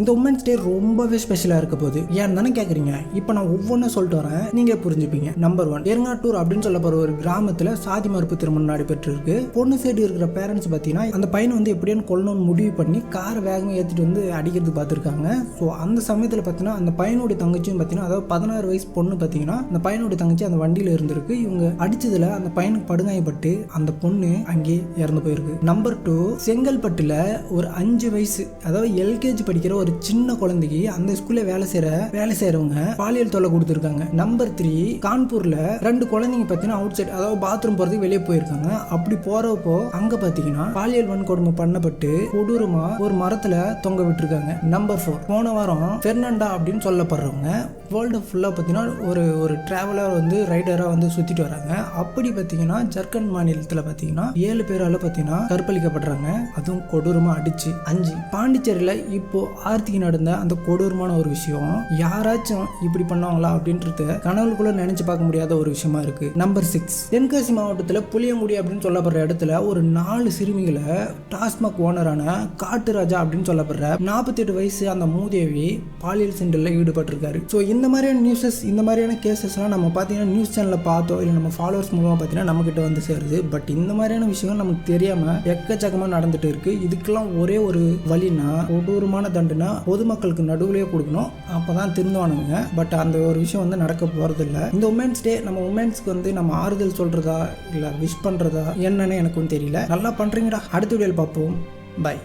இந்த women's day ரொம்பவே ஸ்பெஷலாக இருக்க போகுது. ஏன் தானே கேட்குறீங்க? இப்போ நான் ஒவ்வொன்றும் சொல்லிட்டு வரேன், நீங்கள் புரிஞ்சுப்பீங்க. நம்பர் 1, எருங்காட்டூர் அப்படின்னு சொல்லப்படுற ஒரு கிராமத்தில் சாதி மறுப்பு திருமணம் நடைபெற்றிருக்கு. பொண்ணு சைடு இருக்கிற பேரண்ட்ஸ் பார்த்தீங்கன்னா அந்த பையனை வந்து எப்படியானு கொல்லணும்னு முடிவு பண்ணி காரை வேகமாக ஏற்றிட்டு வந்து அடிக்கிறது பார்த்துருக்காங்க. ஸோ அந்த சமயத்தில் பார்த்தீங்கன்னா அந்த பையனுடைய தங்கச்சியும் பார்த்தீங்கன்னா, அதாவது 16 வயசு பொண்ணு பார்த்தீங்கன்னா அந்த பையனுடைய தங்கச்சி அந்த வண்டியில் இருந்திருக்கு. இவங்க அடிச்சதுல அந்த பையனுக்கு படுகாயப்பட்டு அந்த பொண்ணு அங்கே இறந்து போயிருக்கு. நம்பர் 2, செங்கல்பட்டுல ஒரு 5 வயசு, அதாவது எல்கேஜி படிக்கிற ஒரு சின்ன குழந்தைக்கு அந்த ஸ்கூல்ல வேலை செய்யறவங்க பாலியல் தொல்லை கொடுத்துருக்காங்க. நம்பர் 3, கான்பூர்ல 2 குழந்தைங்க பார்த்தீங்கன்னா அவுட் சைட், அதாவது பாத்ரூம் போறதுக்கு வெளியே போயிருக்காங்க. அப்படி போறப்போ அங்க பார்த்தீங்கன்னா பாலியல் வன்கொடுமை பண்ணப்பட்டு கொடூரமா ஒரு மரத்துல தொங்க விட்டுருக்காங்க. நம்பர் 4, போன வாரம் பெர்னாண்டா அப்படின்னு சொல்லப்படுறவங்க வேர்ல்டு ஃபுல்லா பார்த்தீங்கன்னா ஒரு டிராவலர் வந்து ரைடரா வந்து சுத்திட்டு வராங்க. அப்படி பார்த்தீங்கன்னா ஜார்க்கண்ட் மாநிலத்தில் பார்த்தீங்கன்னா 7 பேரால பார்த்தீங்கன்னா கற்பழிக்கப்படுறாங்க. அதுவும் கொடூரமா அடிச்சு. 5, பாண்டிச்சேரியில இப்போ ஆர்த்திக்கு நடந்த அந்த கொடூரமான ஒரு விஷயம் யாராச்சும் இப்படி பண்ணுவாங்களா அப்படின்றது கனவுக்குள்ள நினைச்சு பார்க்க முடியாத ஒரு விஷயமா இருக்கு. நம்பர் 6, தென்காசி மாவட்டத்தில் புளியங்குடி அப்படின்னு சொல்லப்படுற இடத்துல ஒரு 4 சிறுமிகளை டாஸ்மாக் ஓனரான காட்டுராஜா அப்படின்னு சொல்லப்படுற 48 வயசு அந்த மூதேவி பாலியல் சென்டர்ல ஈடுபட்டிருக்காரு. ஸோ இந்த மாதிரியான நியூஸஸ், இந்த மாதிரியான கேசஸ்லாம் நம்ம பார்த்தீங்கன்னா நியூஸ் சேனலில் பார்த்தோம், இல்லை நம்ம ஃபாலோவர்ஸ் மூலமாக பார்த்தீங்கன்னா நம்மகிட்ட வந்து சேருது. பட் இந்த மாதிரியான விஷயங்கள் நமக்கு தெரியாமல் எக்கச்சக்கமாக நடந்துட்டு இருக்கு. இதுக்கெல்லாம் ஒரே ஒரு வழினா கொடூரமான தண்டனை பொதுமக்களுக்கு நடுவுலேயே கொடுக்கணும். அப்போதான் திருந்துவானுங்க. பட் அந்த ஒரு விஷயம் வந்து நடக்க போகிறதில்ல. இந்த உமன்ஸ் டே நம்ம உமன்ஸ்க்கு வந்து நம்ம ஆறுதல் சொல்கிறதா இல்லை விஷ் பண்ணுறதா என்னன்னு எனக்கும் தெரியல. நல்லா பண்ணுறீங்கடா. அடுத்த வீடியோவில் பார்ப்போம். பை.